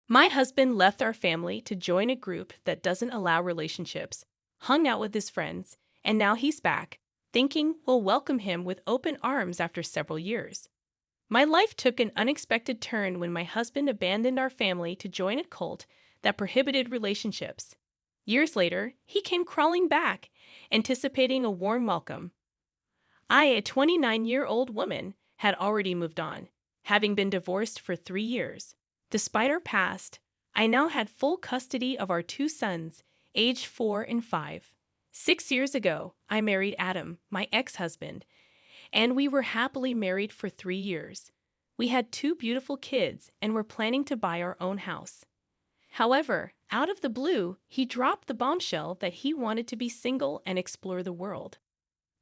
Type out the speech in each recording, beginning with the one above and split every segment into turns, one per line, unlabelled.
My husband left our family to join a group that doesn't allow relationships, hung out with his friends, and now he's back, thinking we'll welcome him with open arms after several years. My life took an unexpected turn when my husband abandoned our family to join a cult that prohibited relationships. Years later, he came crawling back, anticipating a warm welcome. I, a 29-year-old woman, had already moved on, having been divorced for 3 years. Despite our past, I now had full custody of our two sons, aged 4 and 5. 6 years ago, I married Adam, my ex-husband, and we were happily married for 3 years. We had two beautiful kids and were planning to buy our own house. However, out of the blue, he dropped the bombshell that he wanted to be single and explore the world.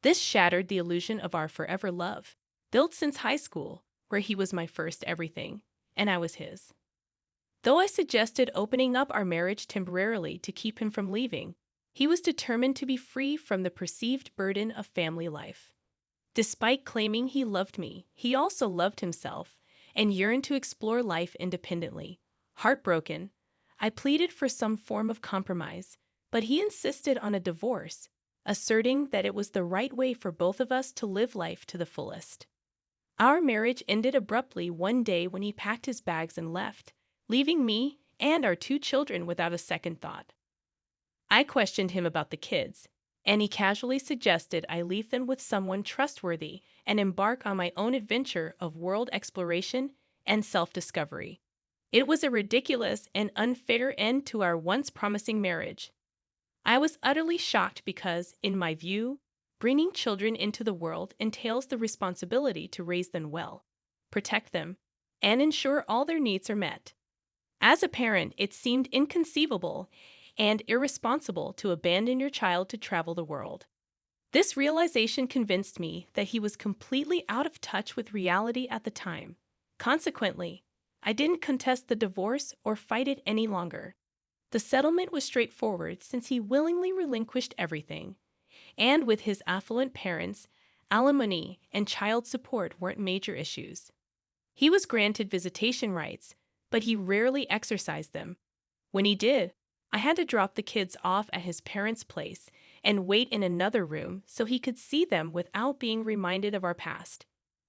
This shattered the illusion of our forever love, built since high school, where he was my first everything, and I was his. Though I suggested opening up our marriage temporarily to keep him from leaving, he was determined to be free from the perceived burden of family life. Despite claiming he loved me, he also loved himself and yearned to explore life independently. Heartbroken, I pleaded for some form of compromise, but he insisted on a divorce, asserting that it was the right way for both of us to live life to the fullest. Our marriage ended abruptly one day when he packed his bags and left, leaving me and our two children without a second thought. I questioned him about the kids, and he casually suggested I leave them with someone trustworthy and embark on my own adventure of world exploration and self-discovery. It was a ridiculous and unfair end to our once promising marriage. I was utterly shocked because, in my view, bringing children into the world entails the responsibility to raise them well, protect them, and ensure all their needs are met. As a parent, it seemed inconceivable and irresponsible to abandon your child to travel the world. This realization convinced me that he was completely out of touch with reality at the time. Consequently, I didn't contest the divorce or fight it any longer. The settlement was straightforward since he willingly relinquished everything. And with his affluent parents, alimony and child support weren't major issues. He was granted visitation rights, but he rarely exercised them. When he did, I had to drop the kids off at his parents' place and wait in another room so he could see them without being reminded of our past.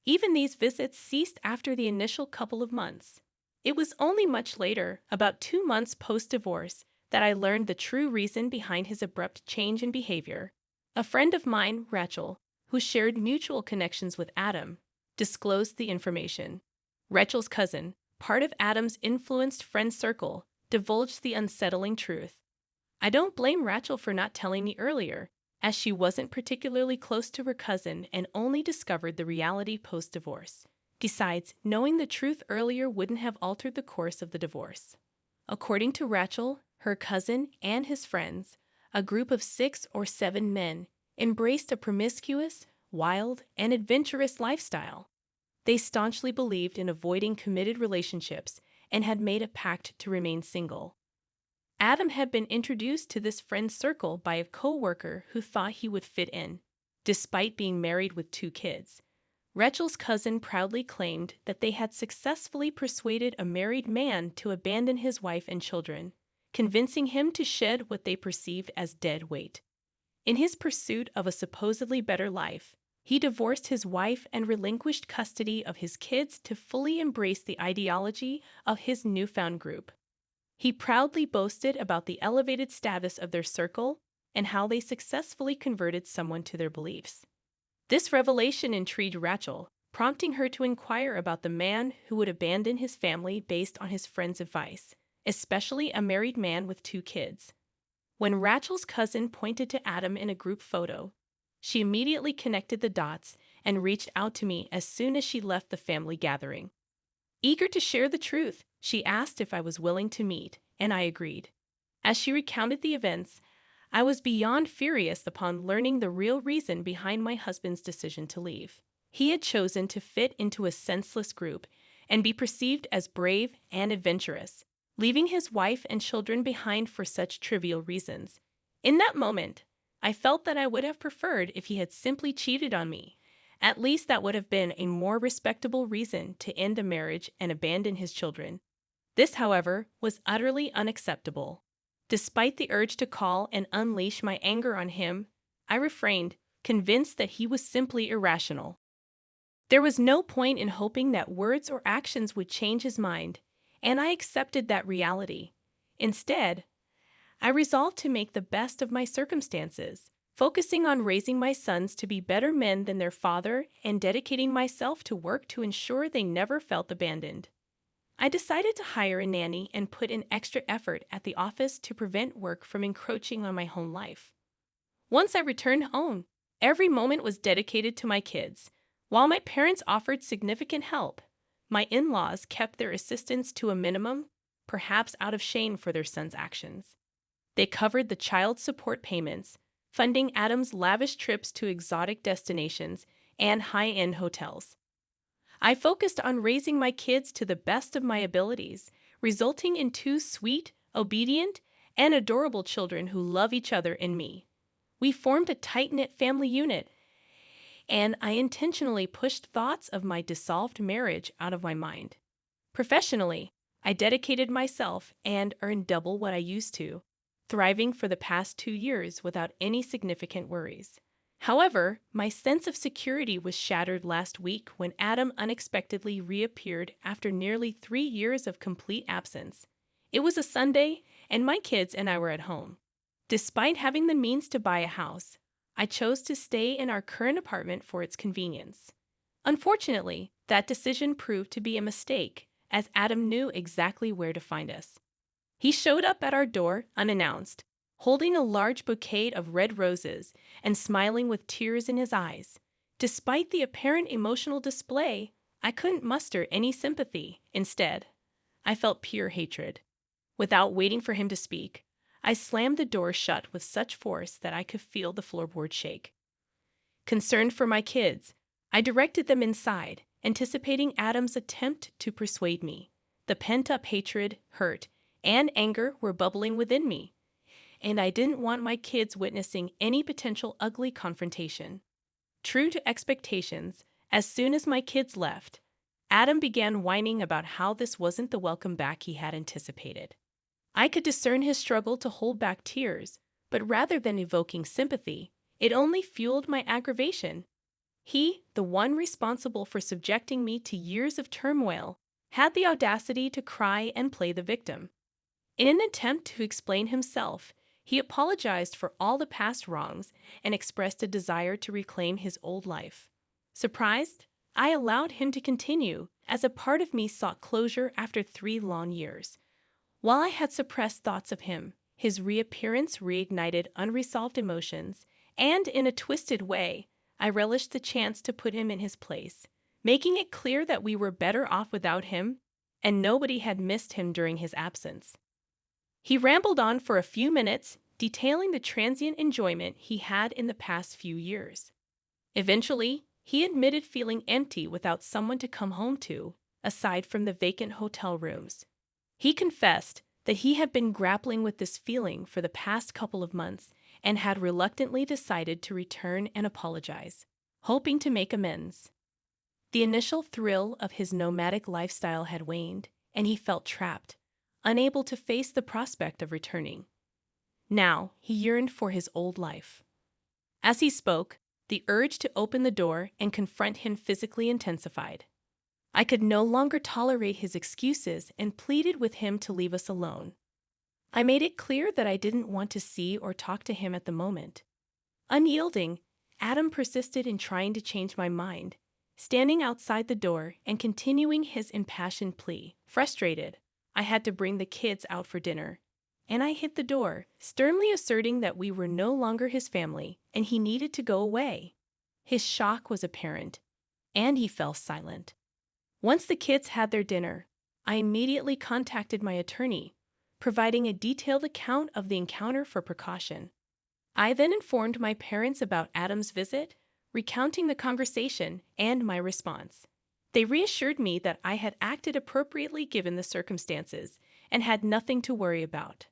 Even these visits ceased after the initial couple of months. It was only much later, about 2 months post-divorce, that I learned the true reason behind his abrupt change in behavior. A friend of mine, Rachel, who shared mutual connections with Adam, disclosed the information. Rachel's cousin, part of Adam's influenced friend circle, divulged the unsettling truth. I don't blame Rachel for not telling me earlier, as she wasn't particularly close to her cousin and only discovered the reality post-divorce. Besides, knowing the truth earlier wouldn't have altered the course of the divorce. According to Rachel, her cousin and his friends, a group of 6 or 7 men, embraced a promiscuous, wild, and adventurous lifestyle. They staunchly believed in avoiding committed relationships and had made a pact to remain single. Adam had been introduced to this friend circle by a co-worker who thought he would fit in, despite being married with 2 kids. Rachel's cousin proudly claimed that they had successfully persuaded a married man to abandon his wife and children, convincing him to shed what they perceived as dead weight. In his pursuit of a supposedly better life, he divorced his wife and relinquished custody of his kids to fully embrace the ideology of his newfound group. He proudly boasted about the elevated status of their circle and how they successfully converted someone to their beliefs. This revelation intrigued Rachel, prompting her to inquire about the man who would abandon his family based on his friend's advice, especially a married man with 2 kids. When Rachel's cousin pointed to Adam in a group photo, she immediately connected the dots and reached out to me as soon as she left the family gathering. Eager to share the truth, she asked if I was willing to meet, and I agreed. As she recounted the events, I was beyond furious upon learning the real reason behind my husband's decision to leave. He had chosen to fit into a senseless group and be perceived as brave and adventurous, leaving his wife and children behind for such trivial reasons. In that moment, I felt that I would have preferred if he had simply cheated on me. At least that would have been a more respectable reason to end the marriage and abandon his children. This, however, was utterly unacceptable. Despite the urge to call and unleash my anger on him, I refrained, convinced that he was simply irrational. There was no point in hoping that words or actions would change his mind, and I accepted that reality. Instead, I resolved to make the best of my circumstances, focusing on raising my sons to be better men than their father and dedicating myself to work to ensure they never felt abandoned. I decided to hire a nanny and put in extra effort at the office to prevent work from encroaching on my home life. Once I returned home, every moment was dedicated to my kids. While my parents offered significant help, my in-laws kept their assistance to a minimum, perhaps out of shame for their son's actions. They covered the child support payments, funding Adam's lavish trips to exotic destinations and high-end hotels. I focused on raising my kids to the best of my abilities, resulting in two sweet, obedient, and adorable children who love each other and me. We formed a tight-knit family unit, and I intentionally pushed thoughts of my dissolved marriage out of my mind. Professionally, I dedicated myself and earned double what I used to, thriving for the past 2 years without any significant worries. However, my sense of security was shattered last week when Adam unexpectedly reappeared after nearly 3 years of complete absence. It was a Sunday, and my kids and I were at home. Despite having the means to buy a house, I chose to stay in our current apartment for its convenience. Unfortunately, that decision proved to be a mistake, as Adam knew exactly where to find us. He showed up at our door unannounced, holding a large bouquet of red roses and smiling with tears in his eyes. Despite the apparent emotional display, I couldn't muster any sympathy. Instead, I felt pure hatred. Without waiting for him to speak, I slammed the door shut with such force that I could feel the floorboard shake. Concerned for my kids, I directed them inside, anticipating Adam's attempt to persuade me. The pent-up hatred, hurt, and anger were bubbling within me, and I didn't want my kids witnessing any potential ugly confrontation. True to expectations, as soon as my kids left, Adam began whining about how this wasn't the welcome back he had anticipated. I could discern his struggle to hold back tears, but rather than evoking sympathy, it only fueled my aggravation. He, the one responsible for subjecting me to years of turmoil, had the audacity to cry and play the victim. In an attempt to explain himself, he apologized for all the past wrongs and expressed a desire to reclaim his old life. Surprised, I allowed him to continue, as a part of me sought closure after 3 long years. While I had suppressed thoughts of him, his reappearance reignited unresolved emotions, and in a twisted way, I relished the chance to put him in his place, making it clear that we were better off without him, and nobody had missed him during his absence. He rambled on for a few minutes, detailing the transient enjoyment he had in the past few years. Eventually, he admitted feeling empty without someone to come home to, aside from the vacant hotel rooms. He confessed that he had been grappling with this feeling for the past couple of months and had reluctantly decided to return and apologize, hoping to make amends. The initial thrill of his nomadic lifestyle had waned, and he felt trapped, unable to face the prospect of returning. Now he yearned for his old life. As he spoke, the urge to open the door and confront him physically intensified. I could no longer tolerate his excuses and pleaded with him to leave us alone. I made it clear that I didn't want to see or talk to him at the moment. Unyielding, Adam persisted in trying to change my mind, standing outside the door and continuing his impassioned plea. Frustrated, I had to bring the kids out for dinner, and I hit the door, sternly asserting that we were no longer his family and he needed to go away. His shock was apparent, and he fell silent. Once the kids had their dinner, I immediately contacted my attorney, providing a detailed account of the encounter for precaution. I then informed my parents about Adam's visit, recounting the conversation and my response. They reassured me that I had acted appropriately given the circumstances and had nothing to worry about.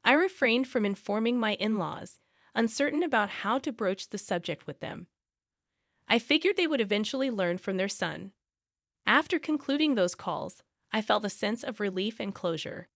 I refrained from informing my in-laws, uncertain about how to broach the subject with them. I figured they would eventually learn from their son. After concluding those calls, I felt a sense of relief and closure.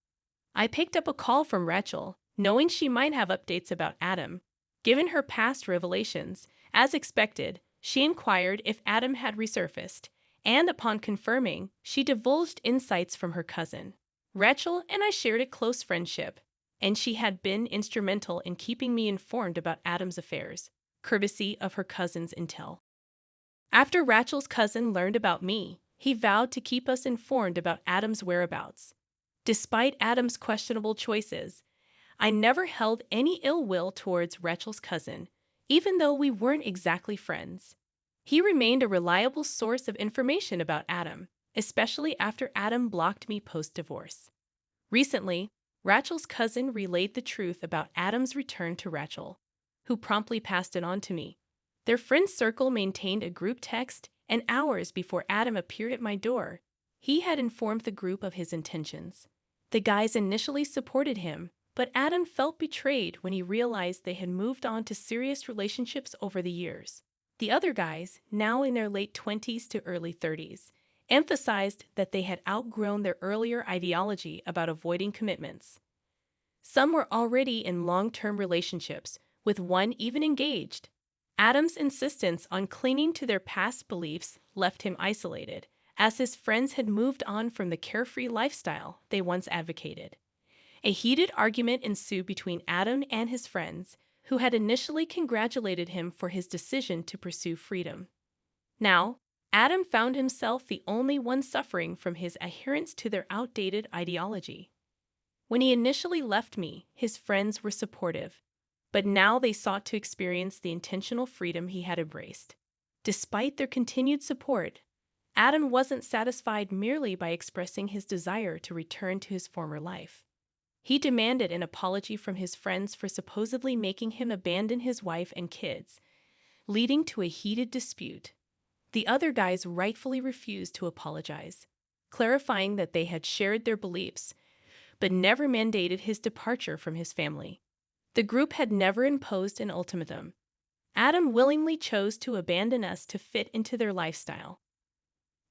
I picked up a call from Rachel, knowing she might have updates about Adam. Given her past revelations, as expected, she inquired if Adam had resurfaced, and upon confirming, she divulged insights from her cousin. Rachel and I shared a close friendship, and she had been instrumental in keeping me informed about Adam's affairs, courtesy of her cousin's intel. After Rachel's cousin learned about me, he vowed to keep us informed about Adam's whereabouts. Despite Adam's questionable choices, I never held any ill will towards Rachel's cousin, even though we weren't exactly friends. He remained a reliable source of information about Adam, especially after Adam blocked me post-divorce. Recently, Rachel's cousin relayed the truth about Adam's return to Rachel, who promptly passed it on to me. Their friend circle maintained a group text, and hours before Adam appeared at my door, he had informed the group of his intentions. The guys initially supported him, but Adam felt betrayed when he realized they had moved on to serious relationships over the years. The other guys, now in their late 20s to early 30s, emphasized that they had outgrown their earlier ideology about avoiding commitments. Some were already in long-term relationships, with one even engaged. Adam's insistence on clinging to their past beliefs left him isolated, as his friends had moved on from the carefree lifestyle they once advocated. A heated argument ensued between Adam and his friends, who had initially congratulated him for his decision to pursue freedom. Now, Adam found himself the only one suffering from his adherence to their outdated ideology. When he initially left me, his friends were supportive, but now they sought to experience the intentional freedom he had embraced. Despite their continued support, Adam wasn't satisfied merely by expressing his desire to return to his former life. He demanded an apology from his friends for supposedly making him abandon his wife and kids, leading to a heated dispute. The other guys rightfully refused to apologize, clarifying that they had shared their beliefs, but never mandated his departure from his family. The group had never imposed an ultimatum. Adam willingly chose to abandon us to fit into their lifestyle.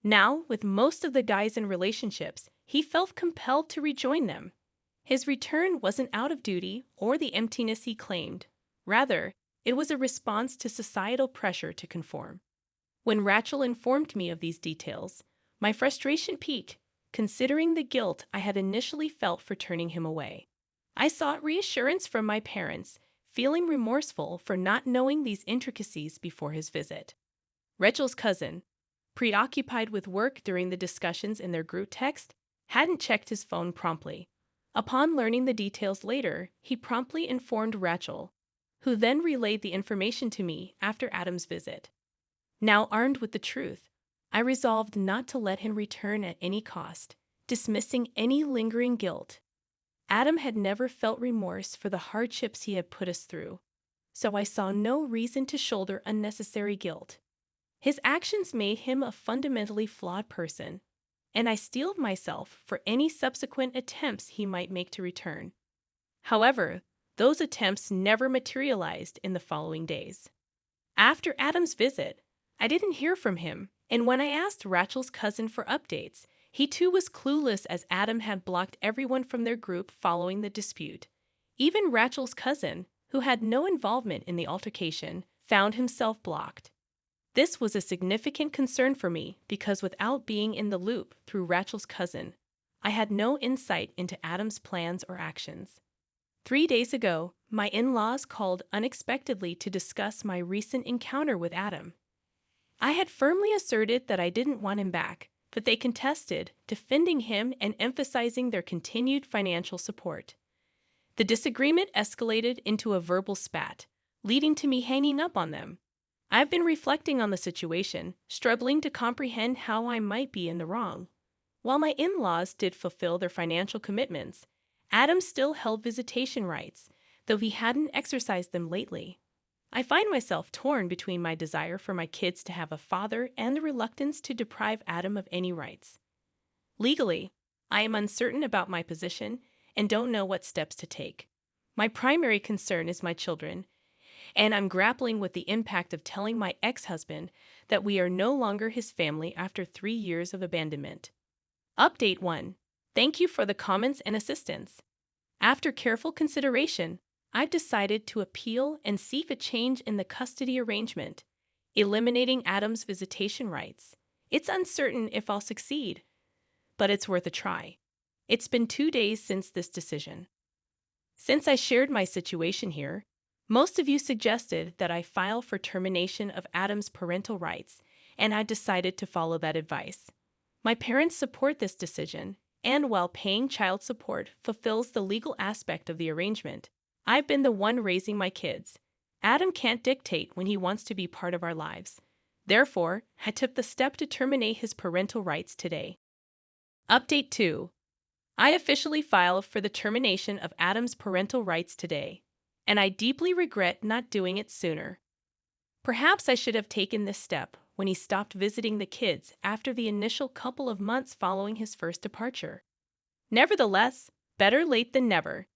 Now, with most of the guys in relationships, he felt compelled to rejoin them. His return wasn't out of duty or the emptiness he claimed. Rather, it was a response to societal pressure to conform. When Rachel informed me of these details, my frustration peaked, considering the guilt I had initially felt for turning him away. I sought reassurance from my parents, feeling remorseful for not knowing these intricacies before his visit. Rachel's cousin, preoccupied with work during the discussions in their group text, hadn't checked his phone promptly. Upon learning the details later, he promptly informed Rachel, who then relayed the information to me after Adam's visit. Now armed with the truth, I resolved not to let him return at any cost, dismissing any lingering guilt. Adam had never felt remorse for the hardships he had put us through, so I saw no reason to shoulder unnecessary guilt. His actions made him a fundamentally flawed person, and I steeled myself for any subsequent attempts he might make to return. However, those attempts never materialized in the following days. After Adam's visit, I didn't hear from him, and when I asked Rachel's cousin for updates, he too was clueless as Adam had blocked everyone from their group following the dispute. Even Rachel's cousin, who had no involvement in the altercation, found himself blocked. This was a significant concern for me because without being in the loop through Rachel's cousin, I had no insight into Adam's plans or actions. 3 days ago, my in-laws called unexpectedly to discuss my recent encounter with Adam. I had firmly asserted that I didn't want him back, but they contested, defending him and emphasizing their continued financial support. The disagreement escalated into a verbal spat, leading to me hanging up on them. I've been reflecting on the situation, struggling to comprehend how I might be in the wrong. While my in-laws did fulfill their financial commitments, Adam still held visitation rights, though he hadn't exercised them lately. I find myself torn between my desire for my kids to have a father and the reluctance to deprive Adam of any rights. Legally, I am uncertain about my position and don't know what steps to take. My primary concern is my children, and I'm grappling with the impact of telling my ex-husband that we are no longer his family after 3 years of abandonment. Update 1. Thank you for the comments and assistance. After careful consideration, I've decided to appeal and seek a change in the custody arrangement, eliminating Adam's visitation rights. It's uncertain if I'll succeed, but it's worth a try. It's been 2 days since this decision. Since I shared my situation here, most of you suggested that I file for termination of Adam's parental rights, and I decided to follow that advice. My parents support this decision, and while paying child support fulfills the legal aspect of the arrangement, I've been the one raising my kids. Adam can't dictate when he wants to be part of our lives. Therefore, I took the step to terminate his parental rights today. Update 2. I officially filed for the termination of Adam's parental rights today, and I deeply regret not doing it sooner. Perhaps I should have taken this step when he stopped visiting the kids after the initial couple of months following his first departure. Nevertheless, better late than never.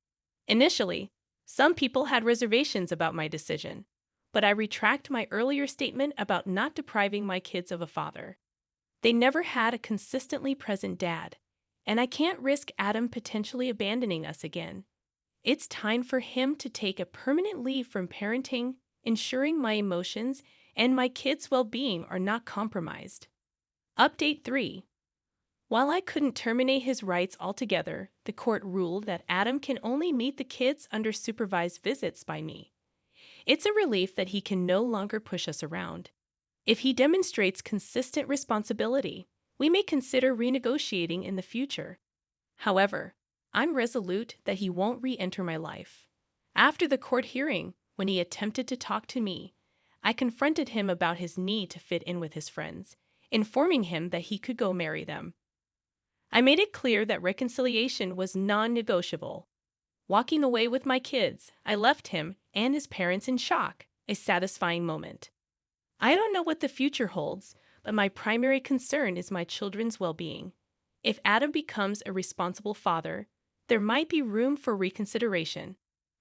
Initially, some people had reservations about my decision, but I retract my earlier statement about not depriving my kids of a father. They never had a consistently present dad, and I can't risk Adam potentially abandoning us again. It's time for him to take a permanent leave from parenting, ensuring my emotions and my kids' well-being are not compromised. Update 3. While I couldn't terminate his rights altogether, the court ruled that Adam can only meet the kids under supervised visits by me. It's a relief that he can no longer push us around. If he demonstrates consistent responsibility, we may consider renegotiating in the future. However, I'm resolute that he won't re-enter my life. After the court hearing, when he attempted to talk to me, I confronted him about his need to fit in with his friends, informing him that he could go marry them. I made it clear that reconciliation was non-negotiable. Walking away with my kids, I left him and his parents in shock, a satisfying moment. I don't know what the future holds, but my primary concern is my children's well-being. If Adam becomes a responsible father, there might be room for reconsideration.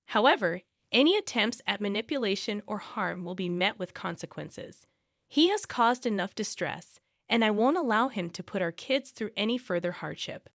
However, any attempts at manipulation or harm will be met with consequences. He has caused enough distress, and I won't allow him to put our kids through any further hardship.